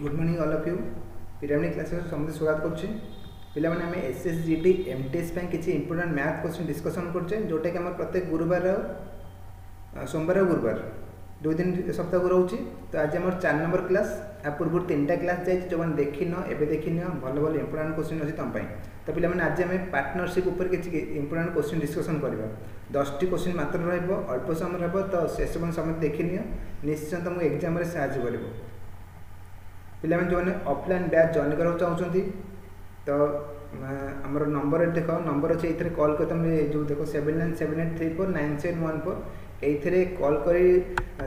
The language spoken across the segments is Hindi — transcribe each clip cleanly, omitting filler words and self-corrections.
Good morning all of you pyramid classes समस्त स्वागत करछे पिला माने हम एसएसजीटी एमटीएस पे किछि इंपोर्टेंट मैथ क्वेश्चन डिस्कशन करछे जोटा कि हमर प्रत्येक गुरुवार सोमवार और गुरुवार दो दिन सप्ताह को रहउची। तो आज हमर 4 नंबर क्लास आ पूर्व 3टा क्लास जाय जो मन देखिन एबे देखिन भलो भलो इंपोर्टेंट क्वेश्चन अछि तम पई। तो पिला माने आज हम पार्टनरशिप ऊपर किछि इंपोर्टेंट क्वेश्चन डिस्कशन करबा 10टी क्वेश्चन मात्र रहइबो अल्प समय रहबो। तो शेष समय देखिन निश्चय तुम एग्जाम रे सहायता करबो। पिला जो मैंने ऑफलाइन बैच जॉइन करा चाहते तो आमर नंबर देख नंबर अच्छे ये कॉल कर तुम जो देख 7978349714 ये कॉल कर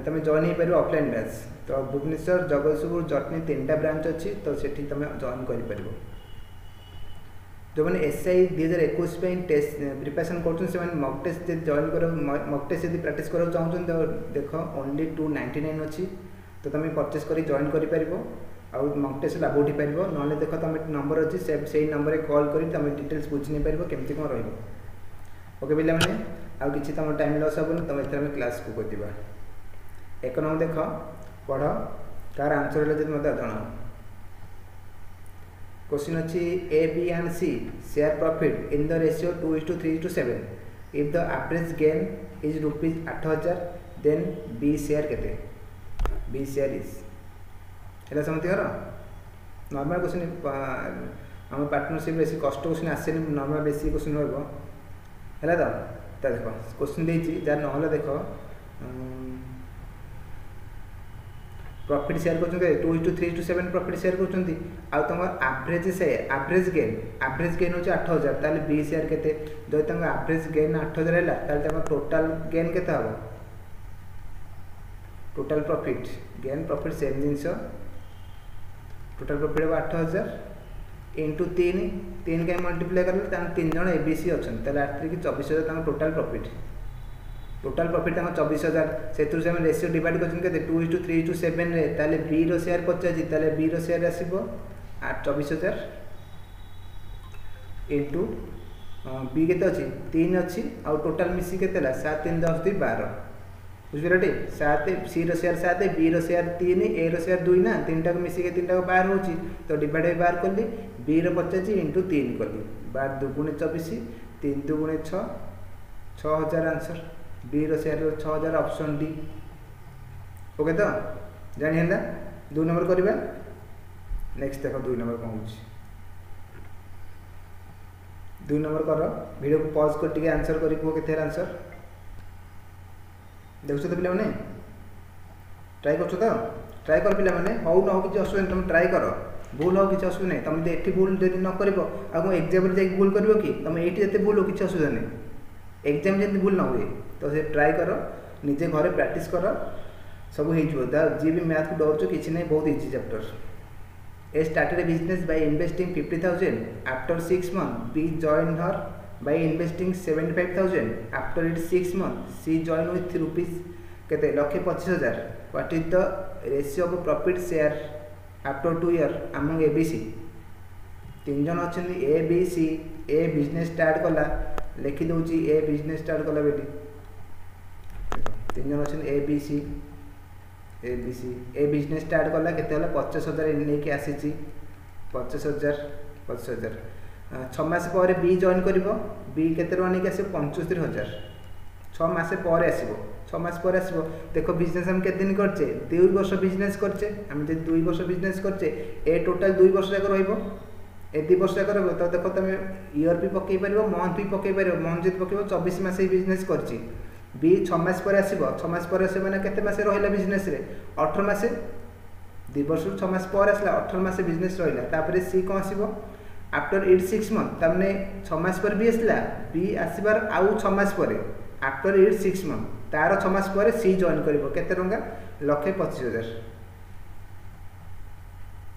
तुम जॉइन हो पार ऑफलाइन बैच। तो भुवनेश्वर जगतसिंहपुर जटनी 3टा ब्रांच अच्छी तो सेठी तुम जॉइन कर जो मैंने एसआई 2021 टेस्ट प्रिपरेशन कर मक टेस्ट जॉइन कर मक टेस्ट यदि प्राक्ट करा चाहते तो देख ओनली 299 अच्छी तो तुम परचेस कर जॉइन कर आउ मक टेस्ट लाभ उठी पार ना देख तुम नंबर अच्छी से नंबर कॉल कर तुम डिटेल्स बुझी नहीं पार केमती कौन रोके पिला मैंने आउ कि तुम टाइम लस हेनी तुम ये क्लास को करवा। 1 नंबर देख पढ़ कार आंसर है मत जन क्वेश्चन अच्छी A B and C share profit in the ratio 2:3:7 if the average gain is ₹8000 then B share केते बी शेयर इज है समझ कर नॉर्मल क्वेश्चन आम पार्टनरशिप बेसी कष्ट क्वेश्चन आसे नॉर्मल बेसी क्वेश्चन है तो देख क्वेश्चन देती जार ना देख प्रॉफिट शेयर कर 2:3:7 प्रॉफिट शेयर कर तुम एवरेज से एवरेज गेन हो 8000 ताले बी शेयर केते जो तुम एवरेज गेन 8000 है ताले तुम टोटल गेन केते हम total profit gain profit same जिनस टोटल प्रॉफिट 8000 इंटू 3 का मल्टीप्लाई कर 3 जन एबीसी अच्छा कि 24000 टोटल प्रॉफिट 24000 से रेशियो डिवाइड कर 2:3:7 ताले बी रो शेयर पचासी ताले बी रो शेयर आसीबो 24000 इंटू बी केते अछि 3 अछि आ टोटल मिसी केते 7 3 10 2 12 बुझिरटे 7 सी रो शेयर 7 बी रो शेयर 3 ए रो शेयर 2 ना 3टा को मिसी के 3टा को 12 होची तो डिवाइड बाय 12 करली बी रो 85 इंटू 3 करली 12 2 गुणे 24 3 2 गुणे 6 6000 आंसर बी रो शेयर 6000 ऑप्शन डी। ओके तो जानि हंदा 2 नंबर करबा। नेक्स्ट देखो 2 नंबर कोन होची 2 नंबर कर वीडियो को पॉज कर टिके आंसर करी को केते आंसर देखो तो पिला माने ट्राई करछो तो ट्राई कर पिला माने हो न हो कि असुविधा तुम ट्राई कर भूल हो कि असुविधा नहीं तुम जे एठी भूल जदि न करबो आ को एग्जाम रे जाई भूल करबो कि तुम एठी जते भूल हो कि असुविधा नहीं एग्जाम जदि भूल न हुए तो से ट्राई कर निजे घरे प्रैक्टिस कर सब हो जो जी भी मैथ को डर किसी नहीं बहुत easy chapter. A started a business by investing 50000 after 6 month B joined her by investing 75000 after its 6 months she joined with rupees केते 1,25,000 what is the ratio of profit share after 2 year among ABC 3 जन अछन ए बी सी ए बिजनेस स्टार्ट कला लिखि दोची ए बिजनेस स्टार्ट कला बेटी 3 जन अछन ए बी सी ए बिजनेस स्टार्ट कला केते होला 50,000 नै के आसीची 50,000 6 मास पर बी जॉइन करिवो बी केते रनी के आसे 75000 6 मास पर आसीबो 6 मास पर आसीबो देखो बिजनेस हम केते दिन करछे 2 वर्ष बिजनेस करछे हम जे 2 वर्ष बिजनेस करछे ए टोटल 2 वर्ष जाक रहइबो ए 2 वर्ष जाक रहइबो तो देखो तमे ईयर भी पकई परिबो मंथ भी पकई परिबो मंथ जे पकइबो 24 मास ही बिजनेस करछि बी 6 मास पर आसीबो 6 मास पर आसे माने केते मास रहिला बिजनेस रे 18 मास 2 वर्ष 6 मास पर आसला 18 मास बिजनेस रहिला तापर सी कोन आसीबो आफ्टर 6 मंथ तमने 6 मास पर भी आसला बी आसीबार आउ 6 मास पर आफ्टर 6 मंथ तार 6 मास पर सी जॉइन करिवो केते टंका 1,25,000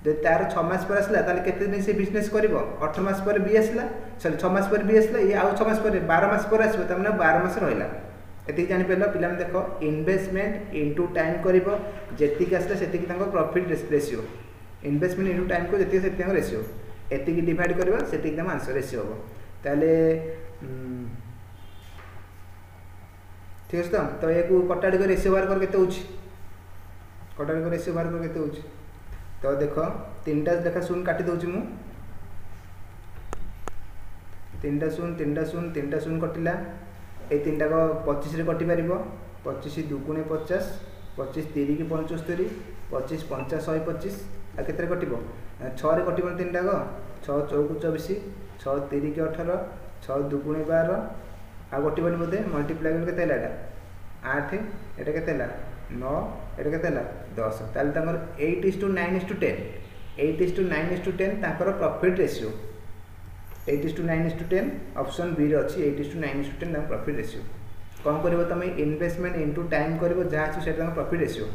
जे तार 6 मास पर आसला ताले केते दिन से बिजनेस करिवो 18 मास पर भी आसला सॉरी 6 मास पर भी आसला ये आउ 6 मास पर 12 मास पर आसीबो तमने 12 मास रहिला एति जानि पेला पिला में देखो इन्वेस्टमेंट इनटू टाइम करिवो जेति के आसला सेति की तांको profit ratio investment into time को जेति सेति तांको रेशियो एति डिवाइड करबा सेति एकदम आंसर रेशियो हो ताले ठीक है तो ये को कटाडी को रेशियो बार कर केते होची कटाडी को रेशियो बार कर केते होची तो देख 3टा लेखा शून्य काटी दूची मु 3टा शून्य 3टा शून्य 3टा शून्य कटिला ए 3टा को 25 रे कटि पारिबो 25 दुगुणे 50 25 3 की 75 25 50 125 आ केतरे कटिबो 6 रे कटिबो 3टा को 6 चौक 24 6 3 की 18 6 दुगुणे 12 आ कटिबो बोधे मल्टीप्लाई केते हैला एटा 8 एटा केते हैला 9 एटा केते हैला 10 ताले तमर 8:9:10 8:9:10 ताकर प्रॉफिट रेशियो 8:9:10 ऑप्शन बी रे अछि 8:9:10 ना प्रॉफिट रेशियो कौन करबो तमे इन्वेस्टमेंट इनटू टाइम करबो जहा अछि सेटा प्रॉफिट रेशियो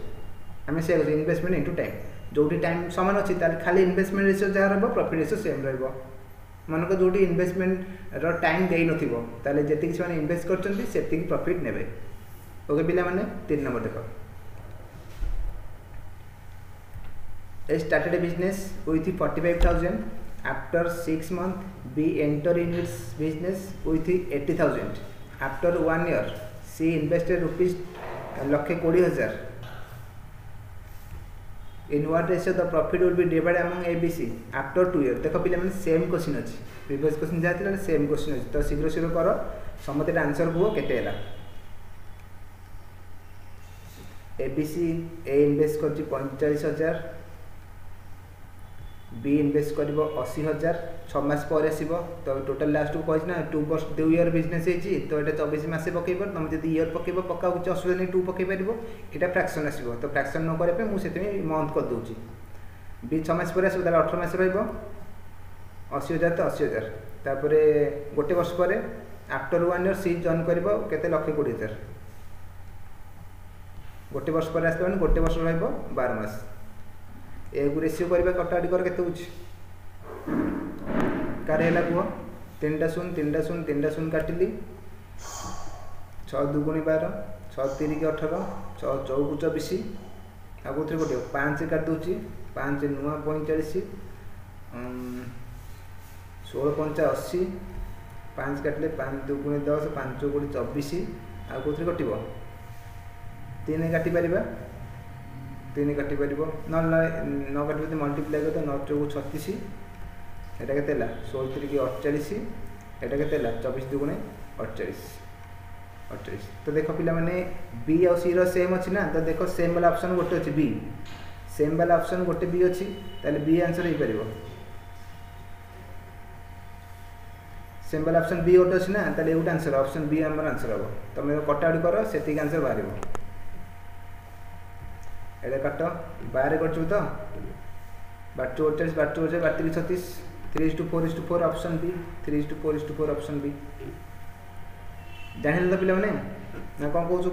हमें से इन्वेस्टमेंट इनटू टाइम जोटी टाइम समान अछि ताले खाली इन्वेस्टमेंट रेशियो जहा रहबो प्रॉफिट रेशियो सेम रहबो मन को जोटी इन्वेस्टमेंट रो टाइम देई नथिबो ताले जेति कि माने इन्वेस्ट करचंती सेति कि प्रॉफिट नेबे ओके पिला माने 3 नंबर देखो A started a business with 45,000 after 6 months B enter in its business with 80,000 after 1 year she invested rupees 1,20,000 in what ratio the profit will be divided among ABC after 2 years देखो पिले माने सेम क्वेश्चन अछि प्रीवियस क्वेश्चन जा थिला सेम क्वेश्चन अछि तो शीघ्र शीघ्र करो समते आंसर को केते हैला ABC A इन्वेस्ट करछि 45,000 बी इन्वेस्ट कर 80,000 6 मास पर आसो तो टोटल लास्ट को कही ना 2 ईयर बिजनेस है तो ये 24 मास पकड़ तुम जब ईयर पकड़ पक्का कुछ असुविधा नहीं 2 पकड़ पार यहाँ फ्राक्शन आसो तो फ्राक्शन न करने मुझे मंथ कर दूसरी बी 6 मास पर आसो 18 मास रही 80,000 तो 80,000 तापर गोटे वर्ष पर आफ्टर 1 ईयर सी जॉइन कर 1,20,000 गोटे वर्ष पर आसला गोटे वर्ष रहा 12 मास एक रेशियो करबा कटाडी कर केते होची कार हैला कुह 3टा शून्य 3टा शून्य 3टा शून्य काटिली 6 दुगुणी 12 6 3 की 18 6 चौक 24 आ कोथरे गोटे 5 काट दोची 5 नुआ 45 16 5 80 5 काटले 5 दुगुणी 10 5 चौक 24 आ कोथरे कटिबो 3 काटि परिबा 3 काटि पारिबो न काटबे तो मल्टीप्लाई कर 9 चौक 36 एटा केते ला 16 3 की 48 एटा केते ला 24 दुगुणे 48 तो देखो पिला माने बी और सी रो सेम अछि ना तो देखो सेम वाला ऑप्शन गोटे अछि बी सेम वाला ऑप्शन गोटे बी अछि ताले बी आंसर हे परिबो सेम वाला ऑप्शन बी गोटे अछि ना ताले एउट आंसर ऑप्शन बी हमर आंसर हबो तमे कटाउट करो सेति आंसर बाहरिबो एडे काट 12 करछु तो 48 48 32 36 3:4 ऑप्शन बी 3:4 ऑप्शन बी जानिल तो पिला माने ना कोन कहू छु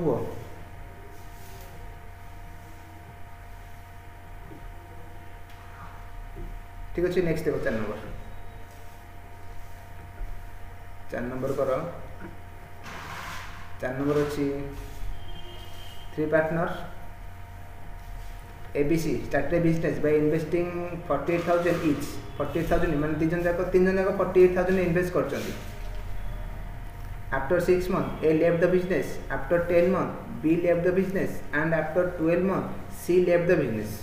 ठीक अछि नेक्स्ट देखो 4 नंबर करो 4 नंबर अछि 3 partner ABC started a business by investing 48,000 each 48,000 माने 3 जन जाक 48,000 invest करचंती after 6 months A left the business after 10 months B left the business and after 12 months C left the business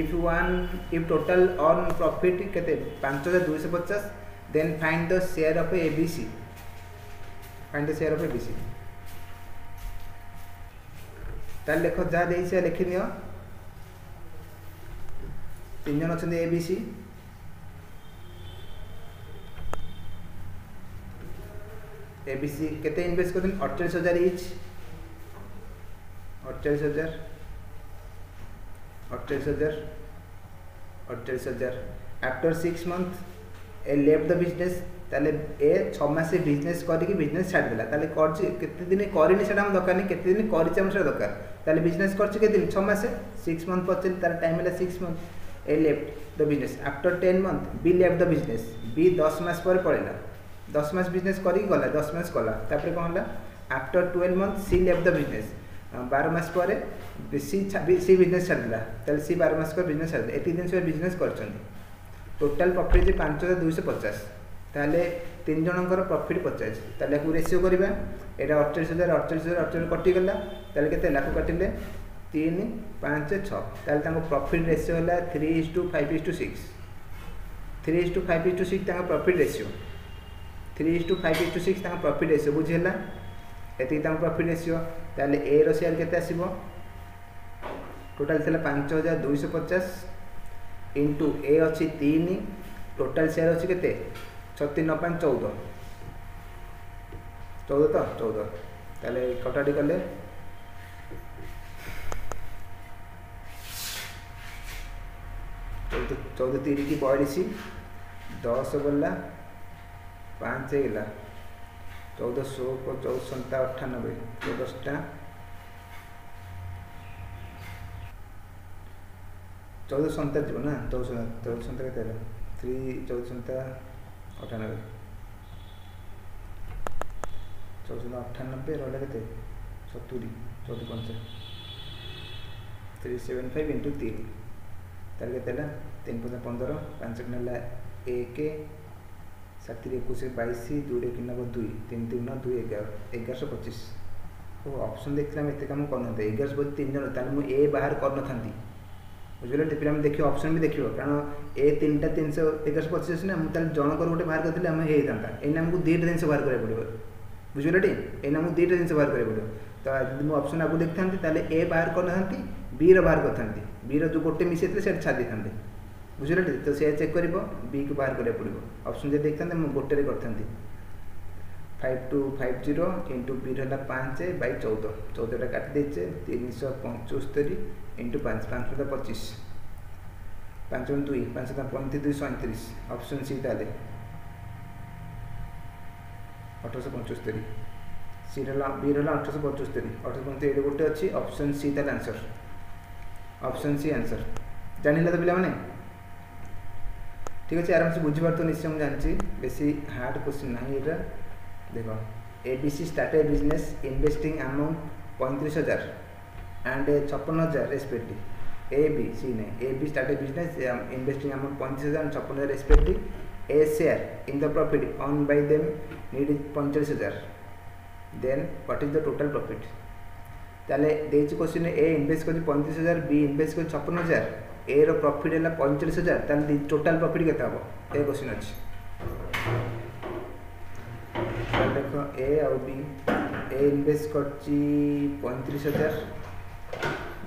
if total earn profit केते 5,250 then find the share of ABC find the share of ABC ताल लेखो जा देई से लिखि नियो 3 जन अछन ABC ABC केते इन्वेस्ट करन 48,000 each 48,000 after 6 month A left the business ताले ए 6 मास से बिजनेस करी बिजनेस छाड़ देला ताले करछि केते दिन करिनि सेटा हम दरकार नहीं केते दिन करिछि हम सेटा दरकार ताले बिजनेस करछि केते दिन 6 मास से 6 मंथ पचल तार टाइम होला 6 month A left the business after 10 month B left the business B 10 मास पर पड़ेला 10 मास बिजनेस करी गला 10 मास कला तापर कोन होला after 12 month C left the business 12 मास पर सी बिजनेस छाड़ देला ताले सी 12 मास पर बिजनेस छाड़ दे एटी दिन से बिजनेस करछन टोटल प्रॉफिट जे 5,250 ताले 3 जनकर प्रॉफिट 50 ताले को रेशियो करबा एटा 48,000 कटि गला ताले केते लाख काटिले 3 5 6 ताले प्रॉफिट रेशियो है 3:5:6 3:5:6 प्रॉफिट रेशियो 3:5:6 प्रॉफिट रेशियो बुझेगा ये प्रॉफिट रेशियो ताले ए रो शेयर केते आसीबो टोटल थिला 5250 इंटू ए अच्छी 3 टोटल शेयर अच्छी केते 3695 14 तो 14 ताले कटाटी कले 14 3 की 42 10 गला 5 गला 14 14 98 14टा 14 जीव ना 14 के 3 14 98 1498 रहा के 70 14 375 इंटू 3 तार के 3 15 5 किना 1 7 21 22 2 किना 2 3 3 2 11 1125 तो ऑप्शन देखते हम एत कम करना 11 3 जन ताले मु ए बाहर कर न थांती बुझले पे देखिए ऑप्शन भी देखिए कारण ए 3टा 300 1125 ना मुझे जनकर गोटे बाहर करते आम होता एना आमको 2टा जिन बाहर करा पड़ो बुझल टी एना आमको 2टा जिन बाहर करा पड़ो तो यदि मुझे ऑप्शन आगे देखी था ए बाहर करना बी बाहर करते बी रो गोटे मिसे से छाड़ी था बुझल टी तो से चेक कर बी को बाहर करा पड़ो ऑप्शन जो देखते मुझे गोटे करते 5250 इंटू बी रहा 5 बाई 14 14टा काटी देचे 375 इंटू 5 5 25 5 2 5 35 237 ऑप्शन सी ताले 1875 सी रहा बी रहा 1875 1875 गोटे अच्छी ऑप्शन सी ताले आंसर ऑप्शन सी आंसर जानिला तो पिला माने ठीक अच्छे आराम से बुझी पार तो निश्चय मुझे जानची बेसी हार्ड क्वेश्चन ना ये देखो ABC started business investing amount 35,000 and 56,000 respective A B C नहीं A B started business investing amount 35,000 and 56,000 respective A share in the profit on by them need 45,000 then what is the total profit ताले देछि क्वेश्चन ए इन्वेस्ट कर 35,000 बी इन्वेस्ट कर 56,000 ए रो प्रॉफिट है 45,000 ताले टोटल प्रॉफिट केते हबो ए क्वेश्चन अछि देखो ए आउ बी ए इन्वेस्ट कर 35,000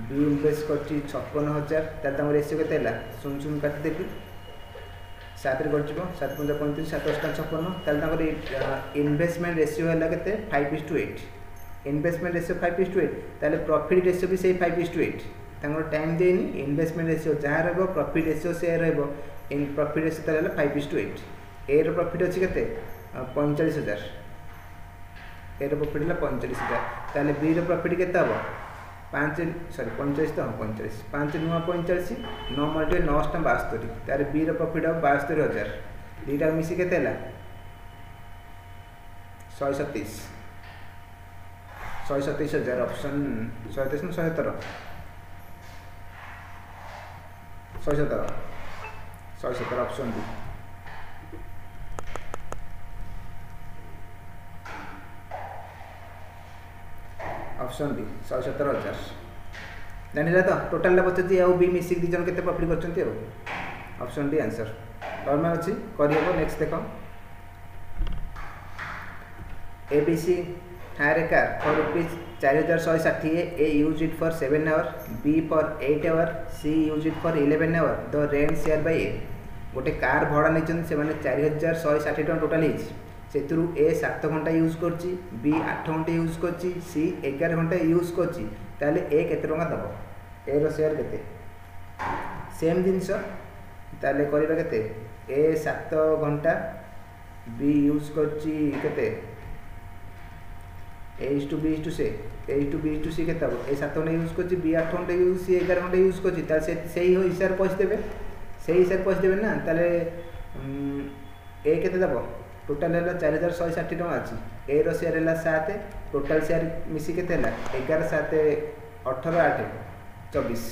बी इन्वेस्ट कर 56,000 ताले रेशियो केते हला 0 काटी देबी 7 रे गडजिबो 7 5 35 7 8 56 ताले इन्वेस्टमेंट रेशियो हला केते 5:8 इन्वेस्टमेंट रेशियो 5:8 ताले प्रॉफिट रेशियो भी से 5:8 तांगर टाइम देनी इन्वेस्टमेंट रेशियो जहाँ रहो प्रॉफिट रेशियो से रहो इन प्रॉफिट रेशियो ताले 5:8 ए रो प्रॉफिट अछि केते 45,000 ए रो प्रॉफिट है 45,000 ताले बी रो प्रॉफिट केते हबो 5 सॉरी 45 तो 45 5 नुआ 45 9 मल्टीप्लाई 9 टा 72 तारे बी रो प्रॉफिट हो 72,000 दीटा मिसी केते हला 127,000 ऑप्शन 127 ना 117 ऑप्शन डी ऑप्शन बी 117,000 जानिला तो टोटल पचास आउ बी मिसिक दी जन केते प्रॉफिट करछंती ऑप्शन डी आंसर नॉर्मल अछि करियबो नेक्स्ट देखो ABC hire a car for rupees 4,160 A use it for 7 hour B for 8 hour C use it for 11 hour the rent share by A गोटे कार भड़ा नहीं से 4,160 टका टोटाल से ए 7 घंटा यूज करची बी 8 घंटा यूज करची सी 11 घंटा यूज करची ताले ए केते टका दबो ए रो शेयर केते सेम जिनस ताले करिबा केते ए 7 घंटा बी यूज करची केते A is to B is to से A is to B is to C केते ए 7 घंटा यूज करची बी 8 घंटा यूज सी 11 घंटा यूज करची ताले से सही हो हिसाब पैसे देबे सही हिसाब पैसे देबे ना ताले ए केते दबो टोटाल है 4,160 टका अच्छी ए रो शेयर है 7 टोटाल शेयर मिसी के 11 7 18 8 24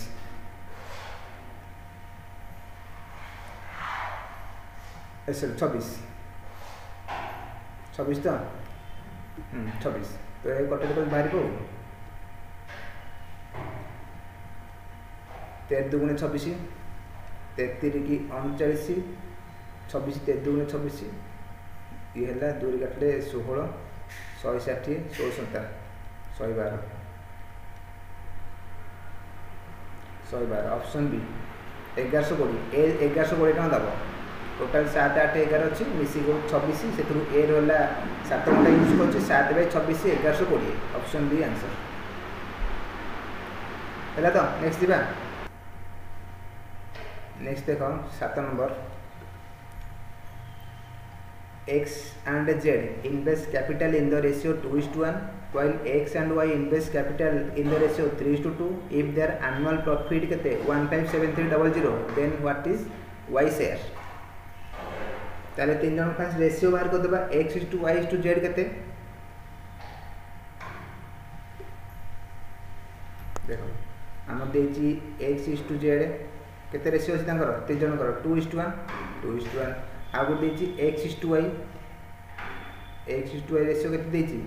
ऐसे 26 तो 26 तो ये कटे तो बाहर को 13 दुगुणे 26 33 की 39 26 13 दुगुणे 26 ये है 2 काटिले 16 160 16 112 112 ऑप्शन बी 1120 ए 1120 टका दब टोटाल 7 8 11 अच्छी मिसी 26 से ए रहा 7 घंटा यूज कर 7 बाई 26 1120 ऑप्शन बी आंसर है। तो नेक्स्ट दिबा नेक्स्ट देख 7 number X and Z invest capital in the ratio 2:1 while X and Y invest capital in the ratio 3:2 if their annual profit kete 157300 then what is Y share ताले तीन जन का रेशियो बाहर कर देबा X:Y:Z केते देखो हम देची X:Z केते रेशियो अछि तांकर तीन जन कर 2:1 आ गो देची X:Y रेशियो केते देची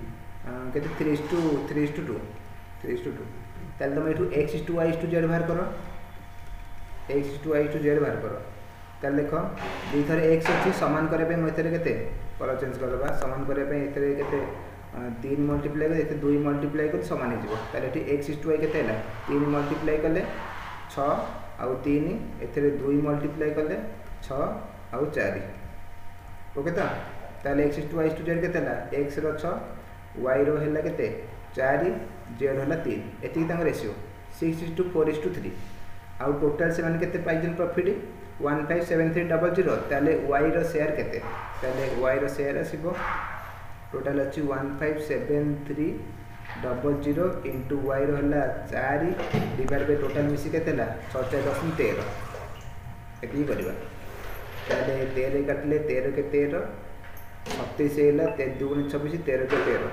केते 3:2 ताले तुम एठू X:Y:Z बाहर करो X:Y:Z बाहर करो ताले देखो दी थरे x अछि समान करे पे मथरे केते कलर चेंज करबा समान करे पे एथरे केते 3 मल्टीप्लाई कर एते 2 मल्टीप्लाई कर समान हो जिवो ताले एठी X:Y केते हला 3 मल्टीप्लाई करले 6 आउ 3 एथरे 2 मल्टीप्लाई करले 6 आउ 4 ओके तो ताले X:Y:Z केते हला x रो 6 y रो हला केते 4 z हला 3 एठी तांग रेशियो 6:4:3 आउ टोटल से माने केते पाइजन प्रॉफिट 157300 ताले y रो शेयर केते ताले y रो शेयर आसीबो टोटल अछि 157300 इनटू y रो हला 4 डिवाइड बाय टोटल मिसी केतेला 6.13 एती करबा ताले 13 काटले 13 के 13 36 हेला 13 दुगुणे 26 13 के 13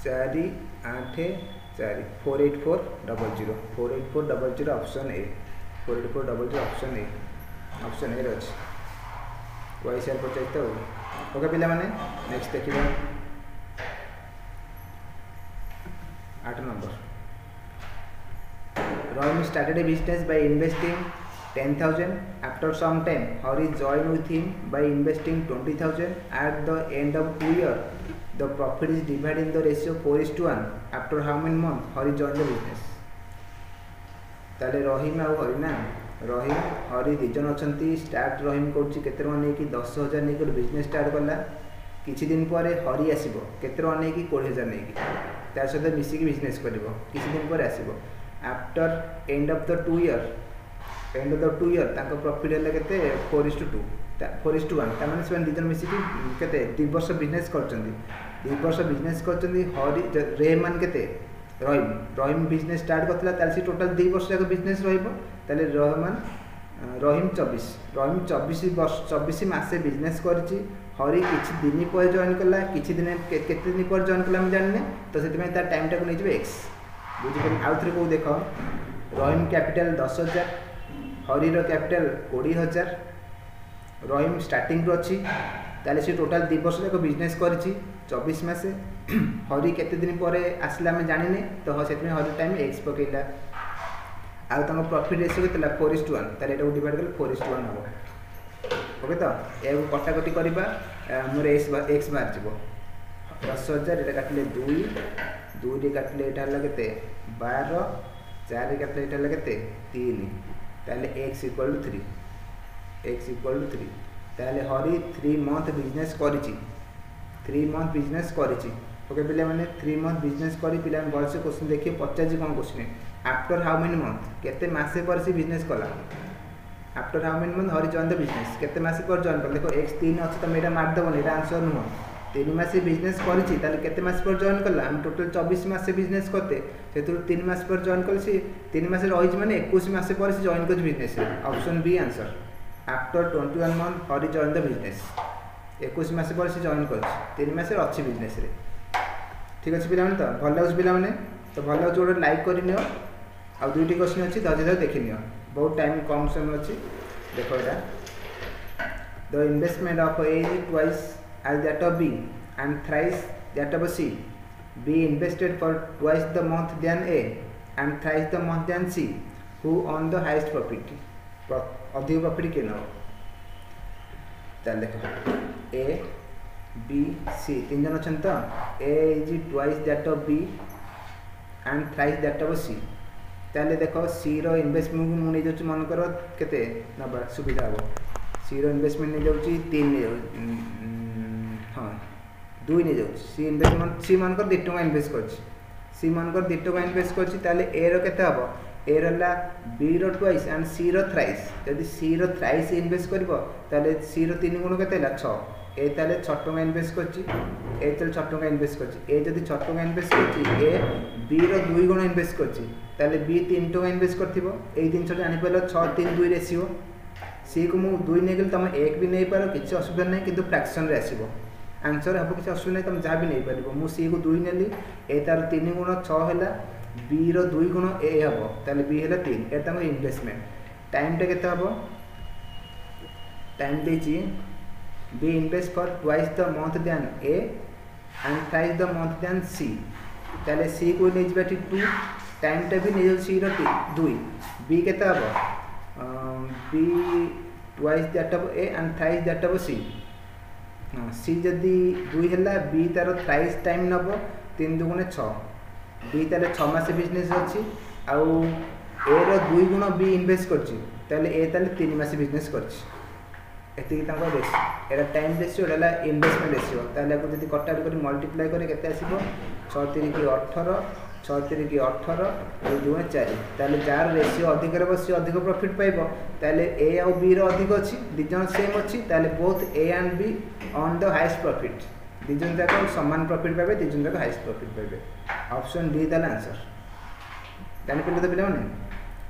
4 8 4 48400 ऑप्शन ए 48400 ऑप्शन ए रच वाई शेयर पचाइता ओके पिला माने नेक्स्ट देखिबा 8 number Rohim started a business by investing 10,000 after some time Hari joined with him by investing 20,000 at the end of 2 years the profit is divided in the ratio 4:1 after how many months Hari joined the business ताले रहीम आ हरि ना रहीम हरि दिजन अछंती स्टार्ट रहीम करछि केते रन नै कि 10000 नै कर बिजनेस स्टार्ट करला किछि दिन परे हरि आसीबो केते रन नै कि 20000 नै कि तार सहित मिसी कि बिजनेस करबो किछि दिन परे आसीबो after end of the 2 year तांको प्रॉफिट हला केते 4:2 4:1 ता माने से दिजन मिसी कि केते 2 वर्ष बिजनेस करचंदी 2 वर्ष बिजनेस करचंदी हरि रेहमान केते रहीम बिजनेस स्टार्ट करथिला ताल सी टोटल 2 वर्ष जाक बिजनेस रहइबो ताले रहीम 24 वर्ष 24 मासे बिजनेस करछि हरि किछि दिन पर जॉइन करला किछि दिन केते दिन पर जॉइन करला हम जानने तो सेति में तार टाइम टा को नै जबे x बुझि पर आउ थरे को देखो रहीम कैपिटल 10000 हरि रो कैपिटल 20000 रहीम स्टार्टिंग रो अछि ताले सी टोटल 2 वर्ष जाक बिजनेस करछि 24 मासे हरि केते दिन परे आसला हम जानिने तो सेति में हरि टाइम x पकेला आ तंग प्रॉफिट रेशियो केतला 4:1 ताले एटा डिवाइड करले 4:1 हो ओके तो ए कटा कटी करबा मोर x बार जिवो 10000 एटा काटले 2 रे काटले एटा हला केते 12 4 रे काटले एटा हला केते 3 ताले x = 3 ताले हरि 3 मंथ बिजनेस करिछि 3 मंथ बिजनेस करिछि ओके पिला माने 3 मंथ बिजनेस करी पिला में बलसे क्वेश्चन देखिए 50 कोन question after how many month केते मासे पर से बिजनेस कला after how many month Hari join the business केते मासे पर जॉइन कर देखो x 3 अछि त मेरा मार दबो एटा आंसर नुह 3 मासे बिजनेस करिछि ताले केते मासे पर जॉइन करला हम टोटल 24 मासे बिजनेस करते सेतु 3 मास पर जॉइन करछि 3 मासे रहिछि माने 21 मासे पर से जॉइन कर business option B answer after 21 month Hari join the business 21 मासे पर से जॉइन कर 3 मासे अछि बिजनेस रे ठीक अछि पिला माने तो भल लागस पिला माने तो भल लागस जोडे लाइक करि नियो आ दुईटी क्वेश्चन अछि धैर्य देखि नियो बहुत टाइम कम समय अछि देखो एटा the investment of A twice as that of B and thrice that of C B invested for twice the month than A and thrice the month than C, who on the highest profit, अधिक प्रॉफिट किए नब चल देखो A B C तीन जन अच्छा तो A is twice that of B and thrice that of C ताले देखो C रो इन्वेस्टमेंट को मुझे जो मन करो कितने नबा सुविधा हो C रो इन्वेस्टमेंट नहीं जाऊँगी 3 नहीं जाऊँ हाँ 2 नहीं जाऊँ C इन्वेस्टमेंट C मन कर 2 टका इन्वेस्ट कर C मन कर 2 टका इन्वेस्ट कर ताले A रो कितने हबो A रला B रो ट्वाइस एंड C रो थ्राइस यदि C रो थ्राइस इन्वेस्ट करिवो ताले C रो 3 गुण केते ला 6 A ताले 6 टका इन्वेस्ट करछि A ताले 6 टका इन्वेस्ट करछि A जदि 6 टका इन्वेस्ट करछि A B रो 2 गुण इन्वेस्ट करछि ताले B 3 टका इन्वेस्ट करथिबो एई दिन छ जानि पलो 6 3 2 रेशियो C को मु 2 नै गेल तमे 1 भी नै पारो किछ असुविधा नै किंतु फ्रैक्शन रे आसीबो आंसर हबो किछ असुविधा नै तमे जा भी नै पारिबो मु C को 2 नेली A तार 3 गुण 6 हैला B रो 2 गुण A हबो ताले B हैला 3 ए तम इन्वेस्टमेंट टाइम टे केते हबो टाइम देछि B invest for twice the month then A and thrice the month then C ताले C को नै जबा 2 टाइम टे भी नै जो C रो 2 B केते हबो B twice that of A and thrice that of C C जदी 2 हैला B तारो थ्राइस टाइम नबो 3 2 6 B ताले 6 मास बिजनेस अछि आउ A रो 2 गुण B इन्वेस्ट करछि ताले A ताले 3 मास बिजनेस करछि एति तांको रेशियो एरा टाइम रेशियो एला इन्वेस्टमेंट रेशियो ताले को जदी कटाडी करी मल्टीप्लाई करे केते आसीबो 6 3 की 18 6 3 की 18 2 2 4 ताले जार रेशियो अधिक रे बसी अधिक प्रॉफिट पाइबो ताले A आउ B रो अधिक अछि दिजन सेम अछि ताले both A and B on the highest profit दिजन जाक समान प्रॉफिट पाइबे दिजन जाक हाईएस्ट प्रॉफिट पाइबे ऑप्शन डी ताले आंसर जानि पले तो पिला माने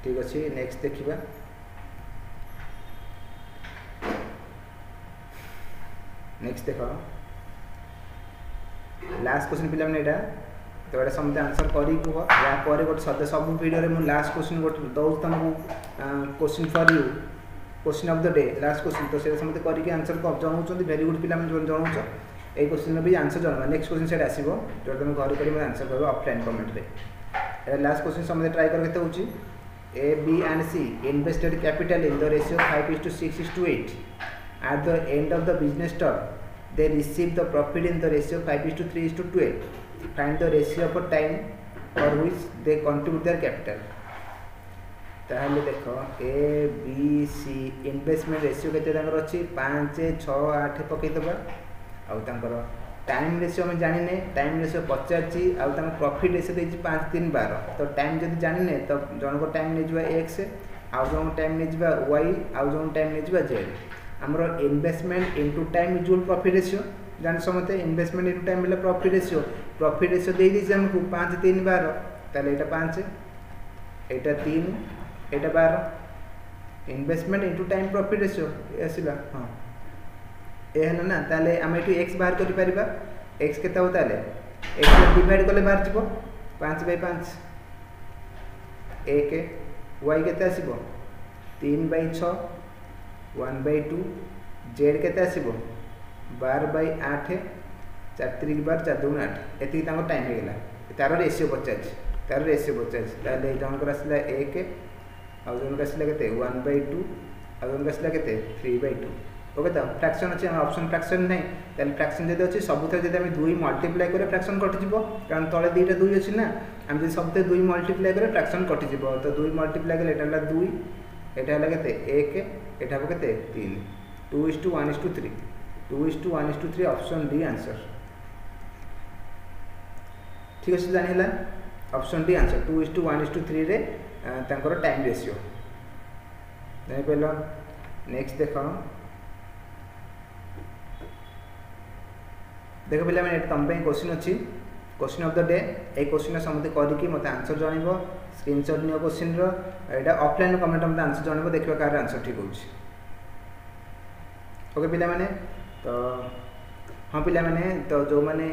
ठीक अछि नेक्स्ट देखिबा नेक्स्ट देखो लास्ट क्वेश्चन पिला माने एटा तो एटा समते आंसर करी को या परे गोट सदे सब वीडियो रे मु लास्ट क्वेश्चन गोट दउ तमको question for you question of the day last question तो से समते करी के आंसर को जणाउछन वेरी गुड पिला माने जणाउछ ए क्वेश्चन रे भी आंसर जणा नेक्स्ट क्वेश्चन सेट आसीबो जो तुम घर करी मैं आंसर करबो ऑफलाइन कमेंट रे ए लास्ट क्वेश्चन समते ट्राई कर केते होची A B and C invested capital in the ratio 5:6:8 at the end of the business term they received the profit in the ratio 5:3:12 find the ratio of time for which they contribute their capital ताहले देखो A B C investment ratio केते तांकर अछि 5 6 8 पकै दबा आउ तांकर टाइम रेशियो हम जानि ने टाइम रेशियो 50 आउ तांकर प्रॉफिट रेशियो देछि 5 3 12 तो टाइम जदि जानि ने तो जन को टाइम नै जिबा x आउ जन टाइम नै जिबा y आउ जन टाइम नै जिबा z हमरो investment into time equal profit ratio जान समते इन्वेस्टमेंट इनटू टाइम मिला प्रॉफिट रेशियो दे दी हमको 5 3 12 ताले एटा 5 एटा 3 एटा 12 investment into time profit ratio एसिला हां ए हला ना ताले हम एटू x बाहर करि परिबा x केता हो ताले x से डिवाइड करले बाहर जिवो 5/5 1 y केता आसीबो 3/6 1/2 z केता आसीबो 12/8 4 3 12 4 2 8 एति तांको टाइम हे गेला तारो रेशियो बचाछ ताले जनकर आसीला 1 आ जनकर आसीला केते 1/2 आ जनकर आसीला केते 3/2 ओके तो फ्रैक्शन अछि हम ऑप्शन फ्रैक्शन नै ताले फ्रैक्शन जदि अछि सबुथे जदि हम 2 मल्टीप्लाई करे फ्रैक्शन कटि जिवो कारण तळे दुईटा 2 अछि ना हम जदि सबुथे 2 मल्टीप्लाई करे फ्रैक्शन कटि जिवो तो 2 मल्टीप्लाई करे एटा हला 2 एटा हला केते 1 एटा हो केते 3 2:1:3 2:1:3 ऑप्शन डी आंसर ठीक अछि जानि हला ऑप्शन डी आंसर 2:1:3 रे तांकर टाइम रेशियो नै पहला नेक्स्ट देखो पिला मैंने तुम क्वेश्चन अच्छी question of the day A question समझे करके मत आंसर जानव स्क्रीनशॉट नियो क्वेश्चन रो एटा ऑफलाइन कमेंट मत आंसर जानव देखिबा कार आंसर ठीक होछि ओके पिला माने तो हां पिला माने तो जो माने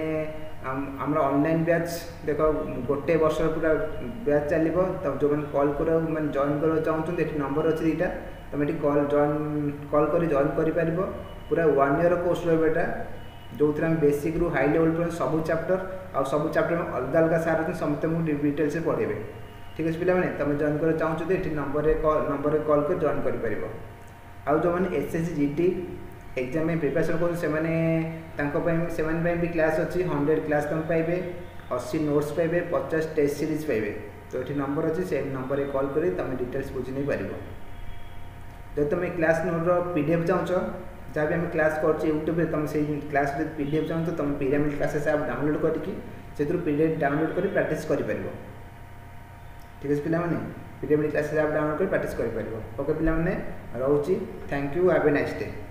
हमरा ऑनलाइन बैच देखो गोटे वर्ष पूरा बैच चलिबो तब जो माने कॉल करो माने जॉइन करो चाहू एठी नंबर अछि दीटा तुम एठी कॉल करी जॉइन करि परिबो पूरा 1 ईयर कोर्स रो बेटा जो हम बेसिक रू हाई लेवल पर सब चैप्टर आ सब चैप्टर में अलग अलग सार समस्त डिटेल से पढ़ेबे ठीक अच्छे पे तुम जॉइन कर चाहूँ ये नंबर कॉल कर जॉइन कर आउ जो मैंने एसएससी जीटी एग्जाम में प्रिपरेशन कर भी क्लास अच्छी 100 क्लास तुम पाइबे 80 नोट्स पाइबे 50 टेस्ट सीरीज पाइबे तो ये नंबर अच्छी से नंबर कॉल कर तुम डिटेल्स बुझी नहीं पार जब तुम क्लास नोट पीडीएफ चाहूँ जहाँ भी आम क्लास कर यूट्यूब तुम से क्लास पीडीएफ चाहूँ तो तुम पिरामिड क्लासेस आप डाउनलोड करके पीडीएफ डाउनलोड कर प्रैक्टिस कर ठीक है पे पिरामिड क्लासेस आप डाउनलोड कर प्रैक्टिस कर ओके पे रोचे thank you have a nice day.